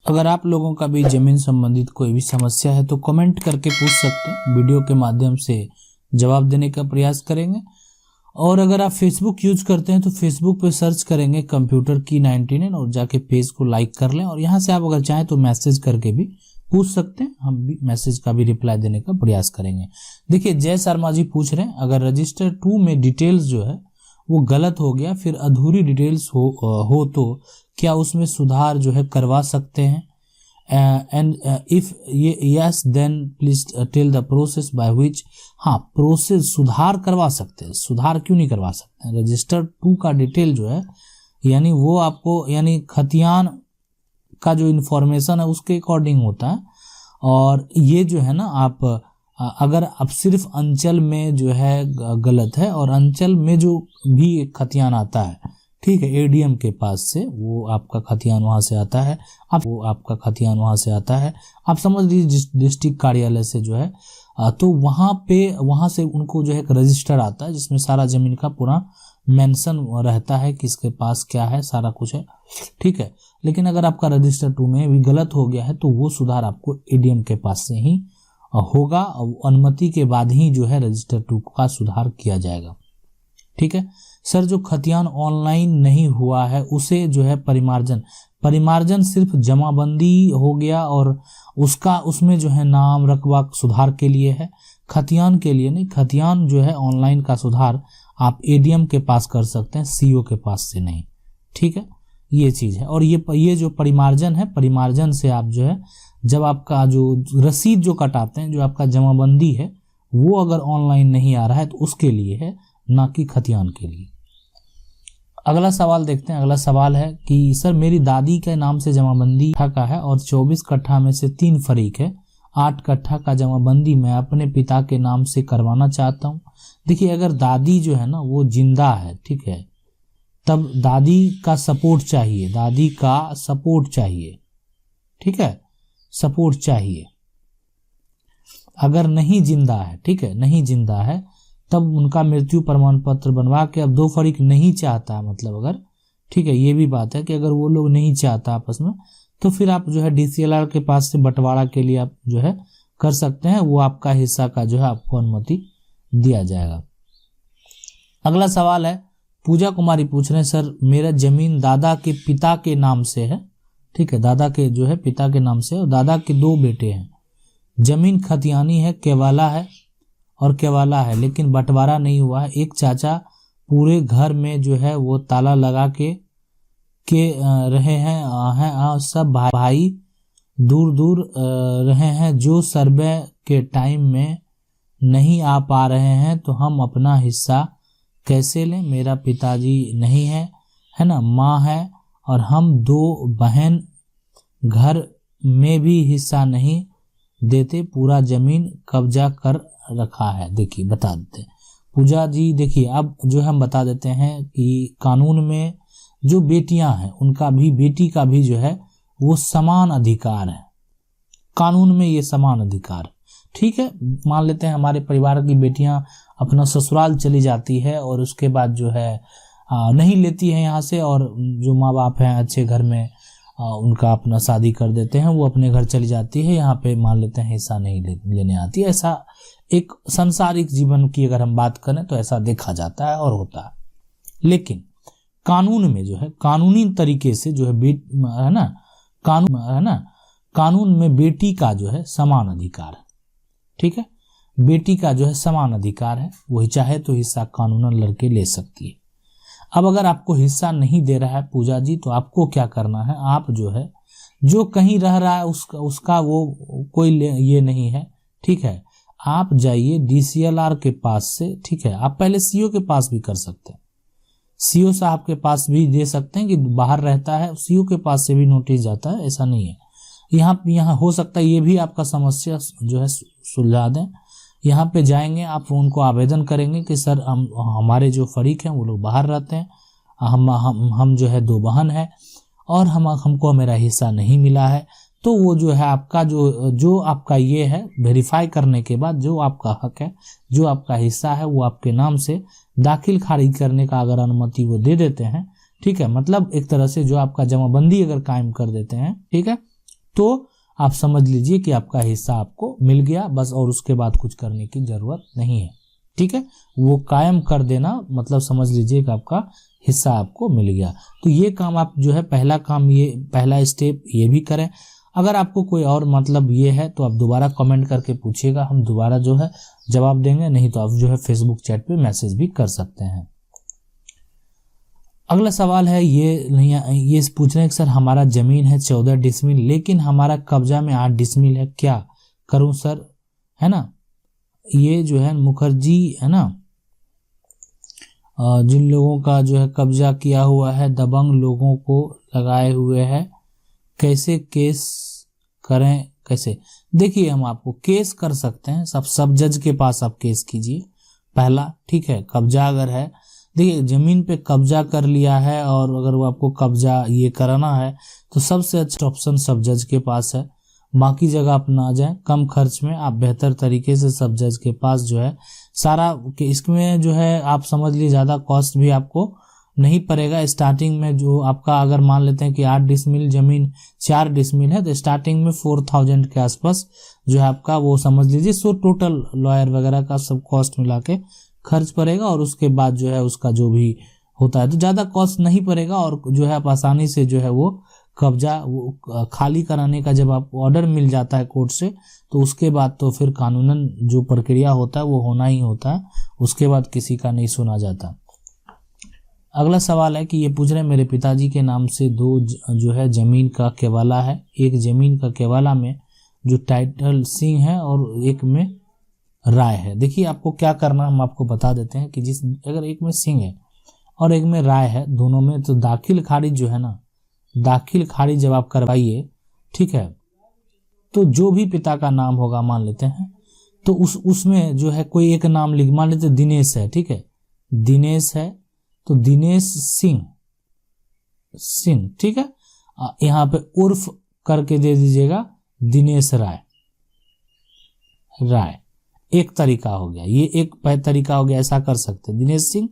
अगर आप लोगों का भी जमीन संबंधित कोई भी समस्या है तो कमेंट करके पूछ सकते हैं, वीडियो के माध्यम से जवाब देने का प्रयास करेंगे। और अगर आप फेसबुक यूज करते हैं तो फेसबुक पे सर्च करेंगे कंप्यूटर की 99 और जाके पेज को लाइक कर लें। और यहाँ से आप अगर चाहें तो मैसेज करके भी पूछ सकते हैं, हम भी मैसेज का भी रिप्लाई देने का प्रयास करेंगे। देखिए जय शर्मा जी पूछ रहे हैं, अगर रजिस्टर 2 में डिटेल्स जो है वो गलत हो गया, फिर अधूरी डिटेल्स हो तो क्या उसमें सुधार जो है करवा सकते हैं? And if yes then please tell the process by which. हाँ, प्रोसेस सुधार करवा सकते हैं, सुधार क्यों नहीं करवा सकते हैं? रजिस्टर 2 का डिटेल जो है यानी वो आपको यानी खतियान का जो इन्फॉर्मेशन है उसके अकॉर्डिंग होता है। और ये जो है ना आप अगर आप सिर्फ अंचल में जो है गलत है और अंचल में जो भी एक खतियान आता है, ठीक है, एडीएम के पास से वो आपका खतियान वहां से आता है, आप समझ लीजिए डिस्ट्रिक्ट कार्यालय से जो है तो वहां से उनको जो है एक रजिस्टर आता है जिसमें सारा जमीन का पूरा मेंशन रहता है किसके पास क्या है, सारा कुछ है, ठीक है। लेकिन अगर आपका रजिस्टर 2 में भी गलत हो गया है तो वो सुधार आपको एडीएम के पास से ही होगा, अनुमति के बाद ही जो है रजिस्टर 2 का सुधार किया जाएगा, ठीक है। सर जो खतियान ऑनलाइन नहीं हुआ है उसे जो है परिमार्जन सिर्फ जमाबंदी हो गया और उसमें जो है नाम रकबा सुधार के लिए है, खतियान के लिए नहीं। खतियान जो है ऑनलाइन का सुधार आप एडीएम के पास कर सकते हैं, सीओ के पास से नहीं, ठीक है, ये चीज है। और ये जो परिमार्जन है, परिमार्जन से आप जो है जब आपका जो रसीद जो कटाते हैं, जो आपका जमाबंदी है वो अगर ऑनलाइन नहीं आ रहा है तो उसके लिए है, ना कि खतियान के लिए। अगला सवाल देखते हैं। अगला सवाल है कि सर मेरी दादी के नाम से जमाबंदी का है और 24 कट्ठा में से 3 फरीक है, 8 कट्ठा का जमाबंदी मैं अपने पिता के नाम से करवाना चाहता हूँ। देखिए अगर दादी जो है ना वो जिंदा है, ठीक है, तब दादी का सपोर्ट चाहिए, ठीक है, सपोर्ट चाहिए। अगर नहीं जिंदा है, ठीक है, नहीं जिंदा है तब उनका मृत्यु प्रमाण पत्र बनवा के, अब 2 फरीक नहीं चाहता है मतलब अगर, ठीक है, ये भी बात है कि अगर वो लोग नहीं चाहता आपस में तो फिर आप जो है डीसीएलआर के पास से बंटवारा के लिए आप जो है कर सकते हैं, वो आपका हिस्सा का जो है आपको अनुमति दिया जाएगा। अगला सवाल है, पूजा कुमारी पूछ रहे हैं सर मेरा जमीन दादा के पिता के नाम से है, ठीक है, दादा के जो है पिता के नाम से, और दादा के 2 बेटे हैं, जमीन खतियानी है, केवाला है लेकिन बंटवारा नहीं हुआ है। एक चाचा पूरे घर में जो है वो ताला लगा के रहे हैं, सब भाई दूर दूर रहे हैं, जो सर्वे के टाइम में नहीं आ पा रहे हैं तो हम अपना हिस्सा कैसे लें? मेरा पिताजी नहीं है ना, माँ है और हम 2 बहन घर में भी हिस्सा नहीं देते, पूरा जमीन कब्जा कर रखा है। देखिए बता देते हैं पूजा जी, देखिए अब जो हम बता देते हैं कि कानून में जो बेटियां हैं उनका भी, बेटी का भी जो है वो समान अधिकार है, कानून में ये समान अधिकार, ठीक है। मान लेते हैं हमारे परिवार की बेटियां अपना ससुराल चली जाती है और उसके बाद जो है नहीं लेती है यहाँ से, और जो माँ बाप हैं अच्छे घर में उनका अपना शादी कर देते हैं, वो अपने घर चली जाती है, यहाँ पे मान लेते हैं हिस्सा नहीं लेने आती है। ऐसा एक सांसारिक जीवन की अगर हम बात करें तो ऐसा देखा जाता है और होता है। लेकिन कानून में जो है, कानूनी तरीके से जो है ना, कानून में बेटी का जो है समान अधिकार है, ठीक है, बेटी का जो है समान अधिकार है, वही चाहे तो हिस्सा कानूनन लड़के ले सकती है। अब अगर आपको हिस्सा नहीं दे रहा है पूजा जी तो आपको क्या करना है, आप जो है जो कहीं रह रहा है उसका वो कोई ये नहीं है, ठीक है, आप जाइए डीसीएलआर के पास से, ठीक है, आप पहले सीओ के पास भी कर सकते हैं, सीओ साहब के पास भी दे सकते हैं कि बाहर रहता है, सीओ के पास से भी नोटिस जाता है, ऐसा नहीं है। यहाँ हो सकता है ये भी आपका समस्या जो है सुलझा दें। यहाँ पे जाएंगे, आप उनको आवेदन करेंगे कि सर हमारे जो फरीक हैं वो लोग बाहर रहते हैं, हम जो है 2 बहन है और हमको मेरा हिस्सा नहीं मिला है, तो वो जो है आपका जो आपका ये है वेरीफाई करने के बाद जो आपका हक है, जो आपका हिस्सा है वो आपके नाम से दाखिल खारिज करने का अगर अनुमति वो दे देते हैं, ठीक है, मतलब एक तरह से जो आपका जमाबंदी अगर कायम कर देते हैं, ठीक है, तो आप समझ लीजिए कि आपका हिस्सा आपको मिल गया बस, और उसके बाद कुछ करने की जरूरत नहीं है। ठीक है, वो कायम कर देना मतलब समझ लीजिए कि आपका हिस्सा आपको मिल गया। तो ये काम आप जो है पहला काम, ये पहला स्टेप ये भी करें। अगर आपको कोई और मतलब ये है तो आप दोबारा कमेंट करके पूछिएगा, हम दोबारा जो है जवाब देंगे, नहीं तो आप जो है फेसबुक चैट पे मैसेज भी कर सकते हैं। अगला सवाल है ये पूछ रहे हैं कि सर हमारा जमीन है 14 डिसमिल लेकिन हमारा कब्जा में 8 डिसमिल है, क्या करूं सर, है ना। ये जो है मुखर्जी है ना, जिन लोगों का जो है कब्जा किया हुआ है दबंग लोगों को लगाए हुए है, कैसे केस करें कैसे। देखिए हम आपको केस कर सकते हैं, सब जज के पास आप केस कीजिए पहला। ठीक है, कब्जा अगर है, देखिए जमीन पे कब्जा कर लिया है और अगर वो आपको कब्जा ये कराना है तो सबसे अच्छा ऑप्शन सब जज के पास है। बाकी जगह आप ना जाएं, कम खर्च में आप बेहतर तरीके से सब जज के पास जो है सारा, इसमें जो है आप समझ लीजिए ज़्यादा कॉस्ट भी आपको नहीं पड़ेगा। स्टार्टिंग में जो आपका अगर मान लेते हैं कि 8 डिसमिल जमीन 4 डिसमिल है तो स्टार्टिंग में 4000 के आसपास जो है आपका वो समझ लीजिए, सो टोटल लॉयर वगैरह का सब कॉस्ट मिला के खर्च पड़ेगा, और उसके बाद जो है उसका जो भी होता है तो ज़्यादा कॉस्ट नहीं पड़ेगा, और जो है आप आसानी से जो है वो कब्जा वो खाली कराने का जब आपको ऑर्डर मिल जाता है कोर्ट से तो उसके बाद तो फिर कानूनन जो प्रक्रिया होता है वो होना ही होता है, उसके बाद किसी का नहीं सुना जाता। अगला सवाल है कि ये पूछ रहे हैं मेरे पिताजी के नाम से 2 जो है जमीन का केवाला है, एक जमीन का केवाला में जो टाइटल सिंह है और एक में राय है। देखिए आपको क्या करना हम आपको बता देते हैं कि जिस अगर एक में सिंह है और एक में राय है, दोनों में, तो दाखिल खारिज जो है ना, दाखिल खारिज जब आप करवाइए, ठीक है, तो जो भी पिता का नाम होगा मान लेते हैं तो उसमें जो है कोई एक नाम लिख, मान लेते दिनेश है, ठीक है, दिनेश है तो दिनेश सिंह, ठीक है, यहाँ पे उर्फ करके दे दीजिएगा दिनेश राय, एक तरीका हो गया, ये एक तरीका हो गया, ऐसा कर सकते हैं दिनेश सिंह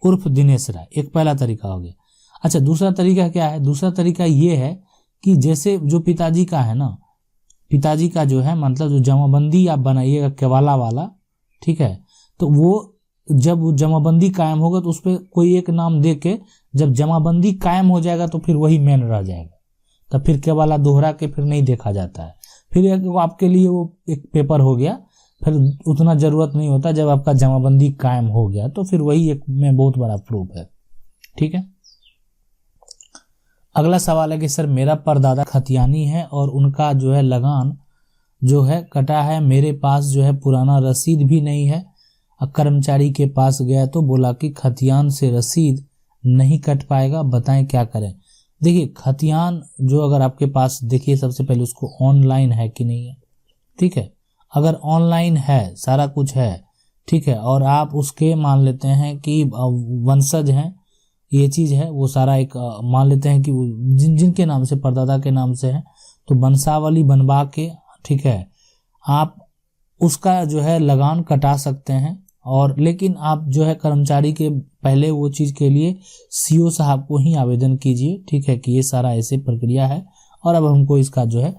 उर्फ दिनेश राय, एक पहला तरीका हो गया। अच्छा दूसरा तरीका क्या है, दूसरा तरीका ये है कि जैसे जो पिताजी का है ना, पिताजी का जो है मतलब जो जमाबंदी आप बनाइएगा केवाला वाला, ठीक है, तो वो जब जमाबंदी कायम होगा तो उस पर कोई एक नाम दे के जब जमाबंदी कायम हो जाएगा तो फिर वही मेन रह जाएगा, तब फिर केवाला दोहरा के फिर नहीं देखा जाता है, फिर आपके लिए वो एक पेपर हो गया, फिर उतना जरूरत नहीं होता, जब आपका जमाबंदी कायम हो गया तो फिर वही एक में बहुत बड़ा प्रूफ है। ठीक है, अगला सवाल है कि सर मेरा परदादा खतियानी है और उनका जो है लगान जो है कटा है, मेरे पास जो है पुराना रसीद भी नहीं है, कर्मचारी के पास गया तो बोला कि खतियान से रसीद नहीं कट पाएगा, बताएं क्या करें। देखिए खतियान जो अगर आपके पास, देखिए सबसे पहले उसको ऑनलाइन है कि नहीं है, ठीक है, अगर ऑनलाइन है सारा कुछ है, ठीक है, और आप उसके मान लेते हैं कि वंशज हैं, ये चीज़ है वो सारा एक मान लेते हैं कि जिनके नाम से परदादा के नाम से है तो वंशावली बनवा के, ठीक है, आप उसका जो है लगान कटा सकते हैं। और लेकिन आप जो है कर्मचारी के पहले वो चीज़ के लिए सीओ साहब को ही आवेदन कीजिए, ठीक है, कि ये सारा ऐसे प्रक्रिया है और अब हमको इसका जो है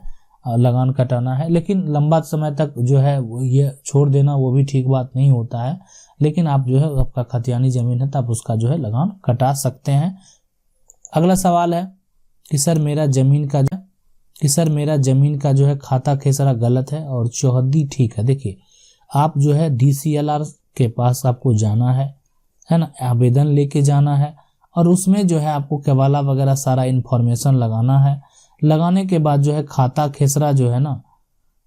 लगान कटाना है, लेकिन लंबा समय तक जो है ये छोड़ देना वो भी ठीक बात नहीं होता है, लेकिन आप जो है आपका खतियानी जमीन है तो आप उसका जो है लगान कटा सकते हैं। अगला सवाल है कि सर मेरा जमीन का जो है खाता खेसरा गलत है और चौहद्दी ठीक है। देखिए आप जो है DCLR के पास आपको जाना है ना, आवेदन लेके जाना है और उसमें जो है आपको केवाला वगैरह सारा इन्फॉर्मेशन लगाना है। लगाने के बाद जो है खाता खेसरा जो है ना,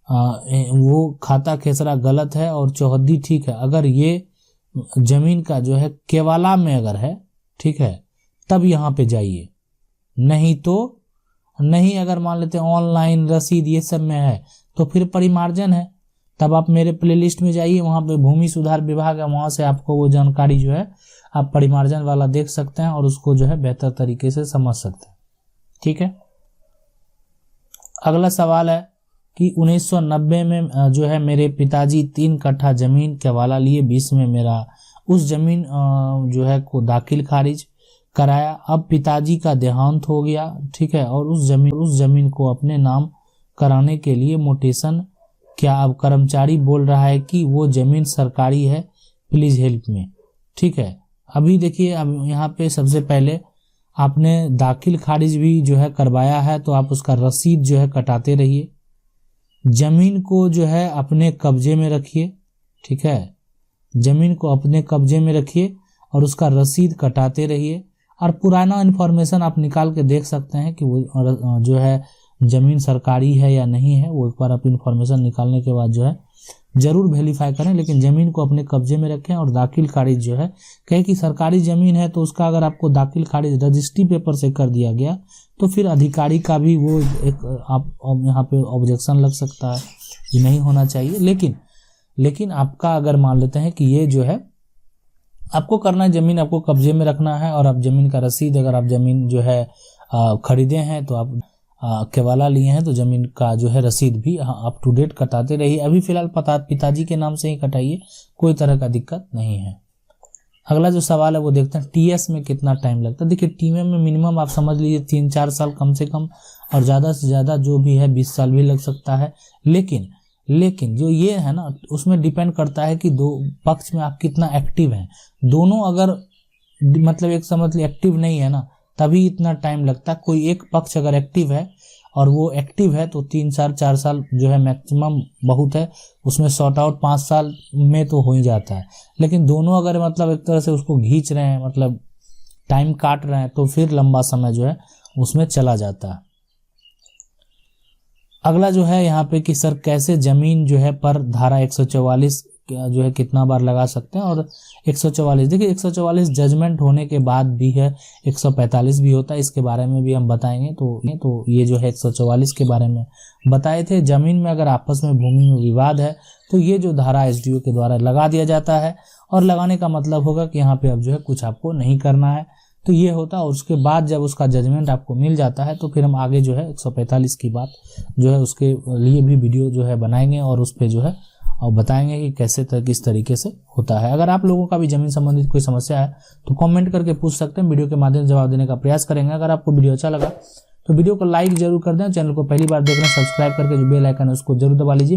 वो खाता खेसरा गलत है और चौहद्दी ठीक है। अगर ये जमीन का जो है केवाला में अगर है, ठीक है, तब यहाँ पे जाइए, नहीं तो नहीं, अगर मान लेते हैं ऑनलाइन रसीद ये सब में है तो फिर परिमार्जन है, तब आप मेरे प्लेलिस्ट में जाइए, वहाँ पे भूमि सुधार विभाग है, वहाँ से आपको वो जानकारी जो है आप परिमार्जन वाला देख सकते हैं और उसको जो है बेहतर तरीके से समझ सकते हैं। ठीक है, अगला सवाल है कि 1990 में जो है मेरे पिताजी 3 कट्ठा जमीन केवाला लिए, 20 में मेरा उस जमीन जो है को दाखिल खारिज कराया। अब पिताजी का देहांत हो गया, ठीक है, और उस जमीन को अपने नाम कराने के लिए मोटेशन क्या अब कर्मचारी बोल रहा है कि वो जमीन सरकारी है, प्लीज हेल्प में। ठीक है, अभी देखिए, अब यहाँ पे सबसे पहले आपने दाखिल खारिज भी जो है करवाया है तो आप उसका रसीद जो है कटाते रहिए। जमीन को जो है अपने कब्जे में रखिए। ठीक है, जमीन को अपने कब्जे में रखिए और उसका रसीद कटाते रहिए। और पुराना इन्फॉर्मेशन आप निकाल के देख सकते हैं कि वो जो है जमीन सरकारी है या नहीं है, वो एक बार आप इन्फॉर्मेशन निकालने के बाद जो है जरूर वेरीफाई करें, लेकिन ज़मीन को अपने कब्जे में रखें। और दाखिल खारिज जो है, कहे कि सरकारी ज़मीन है तो उसका अगर आपको दाखिल खारिज रजिस्ट्री पेपर से कर दिया गया तो फिर अधिकारी का भी वो एक आप यहाँ पे ऑब्जेक्शन लग सकता है कि नहीं होना चाहिए। लेकिन आपका अगर मान लेते हैं कि ये जो है आपको करना है, ज़मीन आपको कब्जे में रखना है और आप ज़मीन का रसीद, अगर आप ज़मीन जो है खरीदे हैं तो आप केवाला लिए हैं तो ज़मीन का जो है रसीद भी अप टू डेट कटाते रहिए। अभी फिलहाल पिताजी के नाम से ही कटाइए, कोई तरह का दिक्कत नहीं है। अगला जो सवाल है वो देखते हैं, टीएस में कितना टाइम लगता है। देखिए, टीएस में मिनिमम आप समझ लीजिए 3-4 साल कम से कम, और ज़्यादा से ज़्यादा जो भी है 20 साल भी लग सकता है। लेकिन जो ये है ना, उसमें डिपेंड करता है कि दो पक्ष में आप कितना एक्टिव हैं। दोनों अगर मतलब एक समझ ली एक्टिव नहीं है ना, तभी इतना टाइम लगता है। कोई एक पक्ष अगर एक्टिव है और वो एक्टिव है तो 3-4 साल जो है मैक्सिमम बहुत है, उसमें सॉर्ट आउट 5 साल में तो हो ही जाता है। लेकिन दोनों अगर मतलब एक तरह से उसको खींच रहे हैं, मतलब टाइम काट रहे हैं, तो फिर लंबा समय जो है उसमें चला जाता है। अगला जो है यहाँ पे कि सर कैसे जमीन जो है पर धारा 144 जो है कितना बार लगा सकते हैं। और 144 देखिए 144 जजमेंट होने के बाद भी है, 145 भी होता है, इसके बारे में भी हम बताएंगे। तो ये जो है 144 के बारे में बताए थे। जमीन में अगर आपस में भूमि में विवाद है तो ये जो धारा एसडीओ के द्वारा लगा दिया जाता है, और लगाने का मतलब होगा कि यहाँ पे अब जो है कुछ आपको नहीं करना है, तो ये होता है। और उसके बाद जब उसका जजमेंट आपको मिल जाता है तो फिर हम आगे जो है 145 की बात जो है उसके लिए भी वीडियो जो है बनाएंगे और उस पर जो है और बताएंगे कि कैसे किस तरीके से होता है। अगर आप लोगों का भी जमीन संबंधित कोई समस्या है तो कमेंट करके पूछ सकते हैं, वीडियो के माध्यम से जवाब देने का प्रयास करेंगे। अगर आपको वीडियो अच्छा लगा तो वीडियो को लाइक जरूर कर दें, चैनल को पहली बार देख रहे हैं सब्सक्राइब करके जो बेल आइकन है उसको जरूर दबा लीजिए।